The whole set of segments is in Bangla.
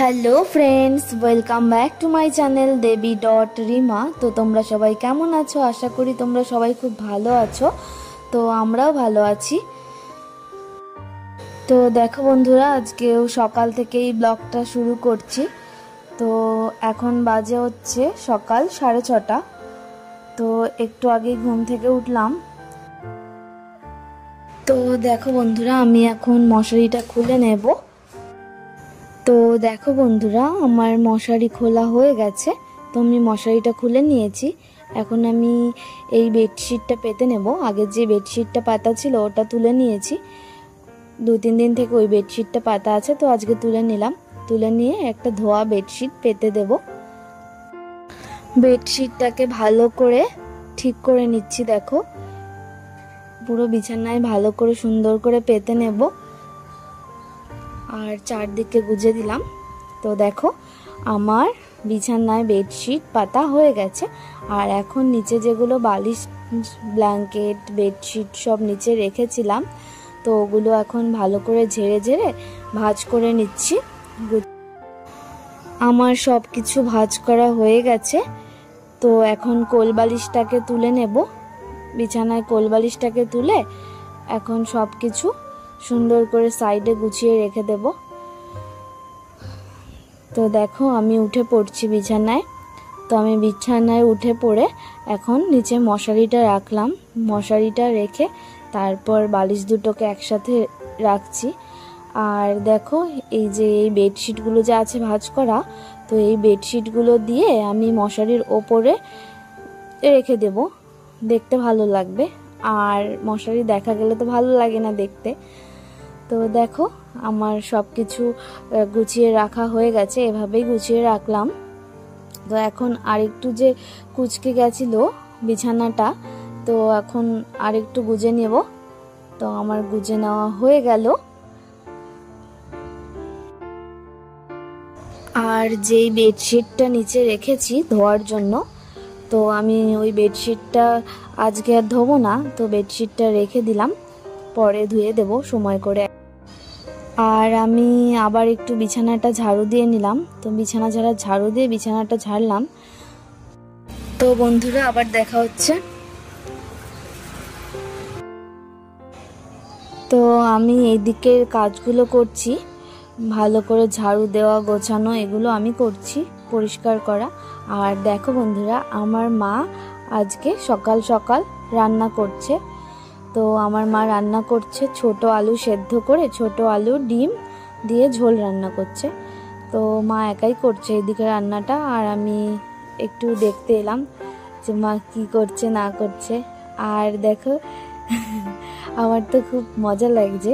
Hello friends, welcome back to my channel Debi dot Rima. তো তোমরা সবাই কেমন আছো? আশা করি তোমরা সবাই খুব ভালো আছো। তো আমরাও ভালো আছি। তো দেখো বন্ধুরা, আজকেও সকাল থেকেই ব্লগটা শুরু করছি। তো এখন বাজে হচ্ছে সকাল 6:30। তো একটু আগেই ঘুম থেকে উঠলাম। তো দেখো বন্ধুরা, আমি এখন মশারিটা খুলে নেব। তো দেখো বন্ধুরা, আমার মশারি খোলা হয়ে গেছে। তো আমি মশারিটা খুলে নিয়েছি। এখন আমি এই বেডশিটটা পেতে নেব। আগে যে বেডশিটটা পাতা ছিল ওটা তুলে নিয়েছি। 2-3 দিন থেকে ওই বেডশিটটা পাতা আছে, তো আজকে তুলে নিলাম। তুলে নিয়ে একটা ধোয়া বেডশিট পেতে দেব। বেডশিটটাকে ভালো করে ঠিক করে নিচ্ছি। দেখো, পুরো বিছানায় ভালো করে সুন্দর করে পেতে নেব আর চারদিকে গুজে দিলাম। তো দেখো, আমার বিছানায় বেডশিট পাতা হয়ে গেছে। আর এখন নিচে যেগুলো বালিশ, ব্ল্যাঙ্কেট, বেডশিট সব নিচে রেখেছিলাম, তো ওগুলো এখন ভালো করে ঝেড়ে ঝেড়ে ভাঁজ করে নিচ্ছি। আমার সব কিছু ভাঁজ করা হয়ে গেছে। তো এখন কোলবালিশটাকে তুলে নেব। বিছানায় কোলবালিশটাকে তুলে এখন সব কিছু সুন্দর করে সাইডে গুছিয়ে রেখে দেব। তো দেখো, আমি উঠে পড়ছি বিছানায়। তো আমি বিছানায় উঠে পড়ে এখন নিচে মশারিটা রাখলাম। মশারিটা রেখে তারপর বালিশ দুটোকে একসাথে রাখছি। আর দেখো, এই যে এই বেডশিটগুলো যে আছে ভাঁজ করা, তো এই বেডশিটগুলো দিয়ে আমি মশারির ওপরে রেখে দেব। দেখতে ভালো লাগবে, আর মশারি দেখা গেলে তো ভালো লাগে না দেখতে। তো দেখো, আমার সব কিছু গুছিয়ে রাখা হয়ে গেছে। এভাবেই গুছিয়ে রাখলাম। তো এখন আরেকটু যে কুঁচকে গেছিল বিছানাটা, তো এখন আরেকটু গুজে নেব। তো আমার গুজে নেওয়া হয়ে গেল। আর যেই বেডশিটটা নিচে রেখেছি ধোয়ার জন্য, তো আমি ওই বেডশিটটা আজকে আর ধোবো না। তো বেডশিটটা রেখে দিলাম, পরে ধুয়ে দেব সময় করে। আর আমি আবার একটু বিছানাটা ঝাড়ু দিয়ে নিলাম। তো বিছানা ঝাড়ু দিয়ে বিছানাটা ঝাড়লাম। তো বন্ধুরা, আবার দেখা হচ্ছে। তো আমি এই দিকের কাজগুলো করছি, ভালো করে ঝাড়ু দেওয়া, গোছানো, এগুলো আমি করছি, পরিষ্কার করা। আর দেখো বন্ধুরা, আমার মা আজকে সকাল সকাল রান্না করছে। তো আমার মা রান্না করছে ছোট আলু সেদ্ধ করে, ছোট আলু ডিম দিয়ে ঝোল রান্না করছে। তো মা একাই করছে এদিকে রান্নাটা, আর আমি একটু দেখতে এলাম যে মা কি করছে না করছে। আর দেখো, আমার তো খুব মজা লাগছে।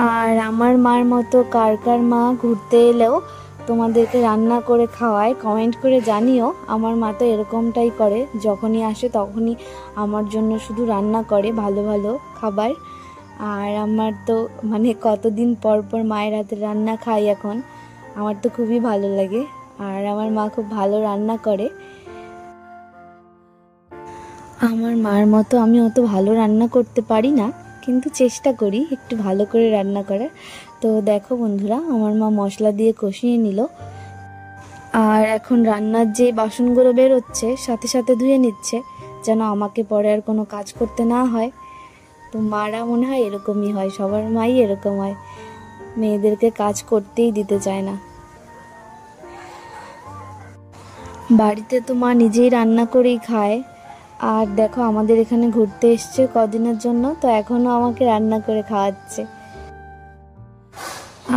আর আমার মার মতো কার কার মা ঘুরতে এলেও তোমাদেরকে রান্না করে খাওয়ায়, কমেন্ট করে জানিও। আমার মা তো এরকমটাই করে, যখনই আসে তখনই আমার জন্য শুধু রান্না করে ভালো ভালো খাবার। আর আমার তো মানে কতদিন পর পর মায়ের হাতের রান্না খাই এখন। আমার তো খুবই ভালো লাগে। আর আমার মা খুব ভালো রান্না করে। আমার মার মতো আমি অত ভালো রান্না করতে পারি না, কিন্তু চেষ্টা করি একটু ভালো করে রান্না করার। তো দেখো বন্ধুরা, আমার মা মশলা দিয়ে কষিয়ে নিল। আর এখন রান্নার যে বাসনগুলো বেরোচ্ছে সাথে সাথে ধুয়ে নিচ্ছে, যেন আমাকে পরে আর কোনো কাজ করতে না হয়। তো মারা মনে হয় এরকমই হয়, সবার মাই এরকম হয়, মেয়েদেরকে কাজ করতেই দিতে চায় না। বাড়িতে তো মা নিজেই রান্না করেই খায়। আর দেখো, আমাদের এখানে ঘুরতে এসছে কদিনের জন্য, তো এখনো আমাকে রান্না করে খাওয়াচ্ছে।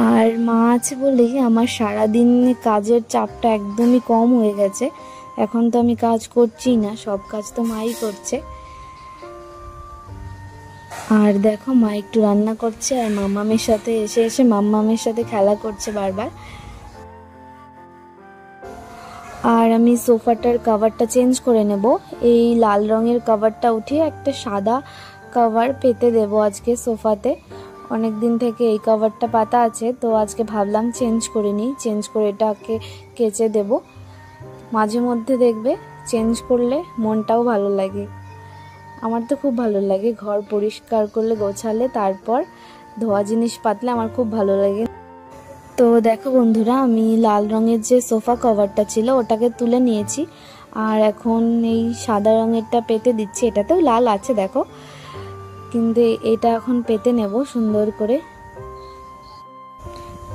আর মা আছে বলেই আমার সারাদিন কাজের চাপটা একদমই কম হয়ে গেছে। এখন তো আমি কাজ করছি না, সব কাজ তো মাই করছে। আর দেখো, মা একটু রান্না করছে আর মাম্মামের সাথে এসে এসে মাম্মামের সাথে খেলা করছে বারবার। আর আমি সোফাটার কভারটা চেঞ্জ করে নেব। এই লাল রঙের কভারটা উঠিয়ে একটা সাদা কভার পেতে দেব আজকে সোফাতে। অনেক দিন থেকে এই কভারটা পাতা আছে, তো আজকে ভাবলাম চেঞ্জ করে নিই। চেঞ্জ করে এটাকে কেচে দেব। মাঝে মধ্যে দেখবে চেঞ্জ করলে মনটাও ভালো লাগে। আমার তো খুব ভালো লাগে, ঘর পরিষ্কার করলে, গোছালে, তারপর ধোয়া জিনিস পাতলে আমার খুব ভালো লাগে। তো দেখো বন্ধুরা, আমি লাল রঙের যে সোফা কভারটা ছিল ওটাকে তুলে নিয়েছি, আর এখন এই সাদা রঙেরটা পেতে দিচ্ছি। এটাতেও লাল আছে দেখো, কিন্তু এটা এখন পেতে নেব সুন্দর করে।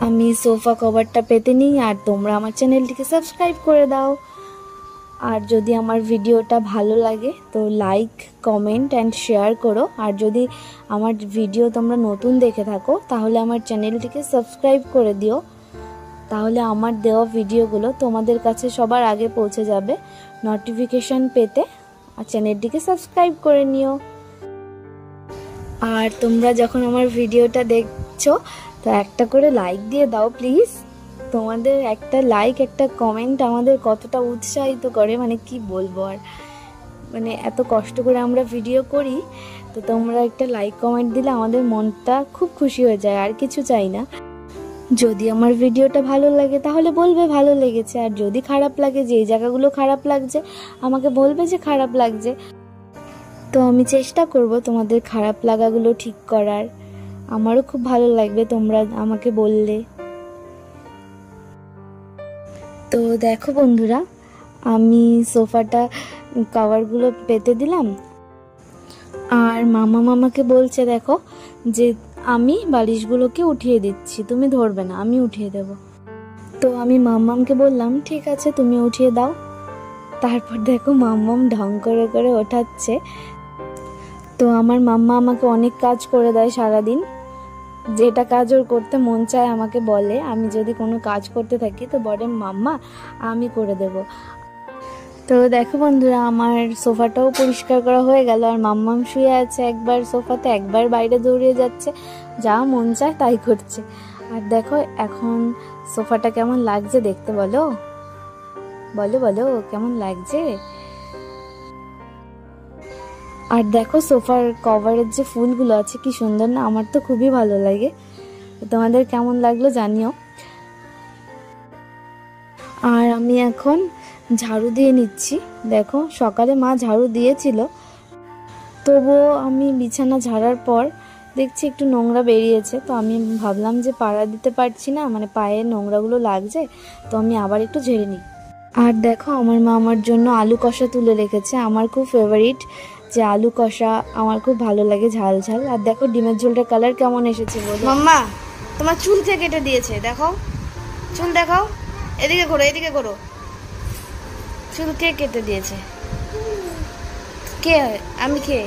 আমি সোফা কভারটা পেতে নিই, আর তোমরা আমার চ্যানেলটিকে সাবস্ক্রাইব করে দাও। আর যদি আমার ভিডিওটা ভালো লাগে তো লাইক, কমেন্ট অ্যান্ড শেয়ার করো। আর যদি আমার ভিডিও তোমরা নতুন দেখে থাকো তাহলে আমার চ্যানেলটিকে সাবস্ক্রাইব করে দিও, তাহলে আমার দেওয়া ভিডিওগুলো তোমাদের কাছে সবার আগে পৌঁছে যাবে নোটিফিকেশন পেতে। আর চ্যানেলটিকে সাবস্ক্রাইব করে নিও। আর তোমরা যখন আমার ভিডিওটা দেখছো তো একটা করে লাইক দিয়ে দাও প্লিজ। তোমাদের একটা লাইক, একটা কমেন্ট আমাদের কতটা উৎসাহিত করে, মানে কি বলবো আর, মানে এত কষ্ট করে আমরা ভিডিও করি, তো তোমরা একটা লাইক কমেন্ট দিলে আমাদের মনটা খুব খুশি হয়ে যায়, আর কিছু চাই না। যদি আমার ভিডিওটা ভালো লাগে তাহলে বলবে ভালো লেগেছে, আর যদি খারাপ লাগে, যে এই জায়গাগুলো খারাপ লাগছে আমাকে বলবে যে খারাপ লাগছে, তো আমি চেষ্টা করব তোমাদের খারাপ লাগাগুলো ঠিক করার। আমারও খুব ভালো লাগবে তোমরা আমাকে বললে। তো দেখো বন্ধুরা, আমি সোফাটা কভারগুলো পেতে দিলাম, আর মামাকে বলছে দেখো যে আমি বালিশগুলোকে উঠিয়ে দিচ্ছি, তুমি ধরবে না, আমি উঠিয়ে দেব। তো আমি মাম্মামকে বললাম ঠিক আছে তুমি উঠিয়ে দাও। তারপর দেখো মাম্মাম ঢং করে করে ওঠাচ্ছে। তো আমার মাম্মা আমাকে অনেক কাজ করে দেয় সারাদিন, যেটা কাজ ওর করতে মন চায় আমাকে বলে। আমি যদি কোনো কাজ করতে থাকি তো বলে মাম্মা আমি করে দেব। তো দেখো বন্ধুরা, আমার সোফাটাও পরিষ্কার করা হয়ে গেল, আর মাম্মাম শুয়ে আছে একবার সোফাতে, একবার বাইরে দৌড়িয়ে যাচ্ছে, যা মন চায় তাই করছে। আর দেখো এখন সোফাটা কেমন লাগছে দেখতে, বলো বলো বলো কেমন লাগছে। আর দেখো সোফার কভারের যে ফুলগুলো আছে কি সুন্দর না, আমার তো খুবই ভালো লাগে। তোমাদের কেমন লাগলো জানিও। আর আমি এখন ঝাড়ু দিয়ে নিচ্ছি। দেখো সকালে মা ঝাড়ু দিয়েছিল, তবুও আমি বিছানা ঝাড়ার পর দেখছি একটু নোংরা বেরিয়েছে, তো আমি ভাবলাম যে পাড়া দিতে পারছি না, মানে পায়ে নোংরাগুলো লাগছে, তো আমি আবার একটু ঝেড়ে নিই। আর দেখো আমার মা আমার জন্য আলু কষা তুলে রেখেছে, আমার খুব ফেভারিট যে আলু কষা, আমার খুব ভালো লাগে ঝাল ঝাল। আর দেখো ডিমের ঝোলটার কালার কেমন এসেছে বলো। মাম্মা তোমার চুল কে কেটে দিয়েছে, দেখো চুল দেখাও, এদিকে করো এদিকে করো, চুল কে কেটে দিয়েছে? কে? আমি কে?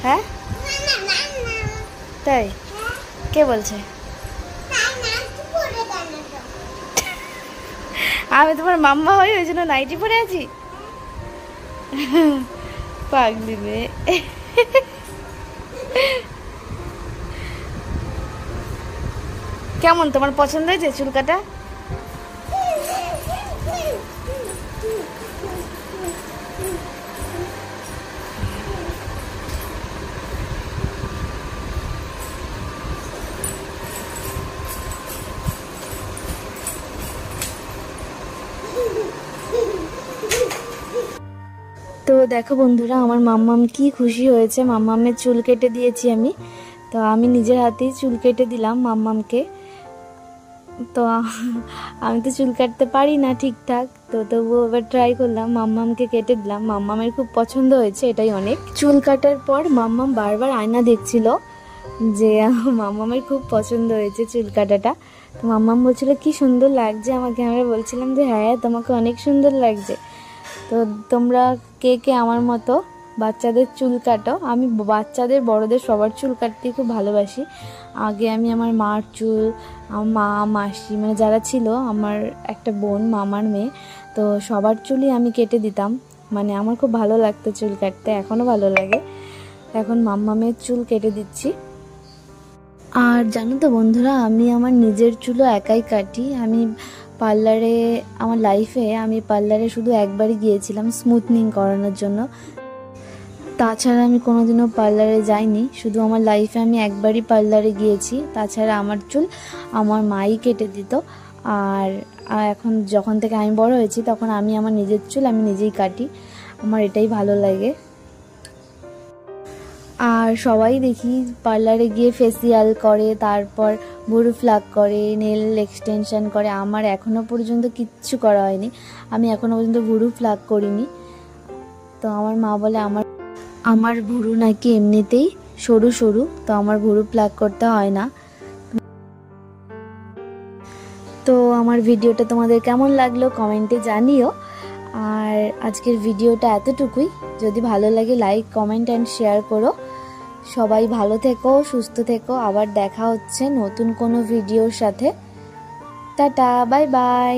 হ্যাঁ তাই? কে বলছে? আমি তোমার মাম্মা হই, ওই জন্য নাইটি পরে আছি। পাগলি মেয়ে। কেমন তোমার পছন্দ হয়েছে চুল কাটা? তো দেখো বন্ধুরা, আমার মাম্মাম কি খুশি হয়েছে, মাম্মামের চুল কেটে দিয়েছি আমি। তো আমি নিজের হাতেই চুল কেটে দিলাম মাম্মামকে। তো আমি তো চুল কাটতে পারি না ঠিকঠাক, তো তবুও এবার ট্রাই করলাম, মাম্মামকে কেটে দিলাম। মাম্মামের খুব পছন্দ হয়েছে, এটাই অনেক। চুল কাটার পর মাম্মাম বারবার আয়না দেখছিল যে মাম্মামের খুব পছন্দ হয়েছে চুল কাটাটা। তো মাম্মাম বলছিল কি সুন্দর লাগছে আমাকে, আমরা বলছিলাম যে হ্যাঁ তোমাকে অনেক সুন্দর লাগছে। তো তোমরা কে কে আমার মতো বাচ্চাদের চুল কাটো? আমি বাচ্চাদের বড়দের সবার চুল কাটতে খুব ভালোবাসি। আগে আমি আমার মার চুল, আমার মা মাসি মানে যারা ছিল, আমার একটা বোন মামার মেয়ে, তো সবার চুলই আমি কেটে দিতাম। মানে আমার খুব ভালো লাগতো চুল কাটতে, এখনও ভালো লাগে। এখন মাম্মামের চুল কেটে দিচ্ছি। আর জানো তো বন্ধুরা, আমি আমার নিজের চুলও একাই কাটি। আমি পার্লারে, আমার লাইফে আমি পার্লারে শুধু একবারই গিয়েছিলাম স্মুথনিং করানোর জন্য, তাছাড়া আমি কোনোদিনও পার্লারে যাইনি। শুধু আমার লাইফে আমি একবারই পার্লারে গিয়েছি, তাছাড়া আমার চুল আমার মাই কেটে দিত। আর এখন যখন থেকে আমি বড় হয়েছি তখন আমি আমার নিজের চুল আমি নিজেই কাটি, আমার এটাই ভালো লাগে। আর সবাই দেখি পার্লারে গিয়ে ফেসিয়াল করে, তারপর ভুরু প্লাক করে, নেল এক্সটেনশন করে। আমার এখনও পর্যন্ত কিচ্ছু করা হয়নি, আমি এখনও পর্যন্ত ভুরু প্লাক করিনি। তো আমার মা বলে আমার ভুরু নাকি এমনিতেই সরু সরু, তো আমার ভুরু প্লাক করতে হয় না। তো আমার ভিডিওটা তোমাদের কেমন লাগলো কমেন্টে জানিও। আর আজকের ভিডিওটা এতটুকুই। যদি ভালো লাগে লাইক, কমেন্ট অ্যান্ড শেয়ার করো। সবাই ভালো থেকো, সুস্থ থেকো। আবার দেখা হচ্ছে নতুন কোনো ভিডিওর সাথে। Tata, bye bye.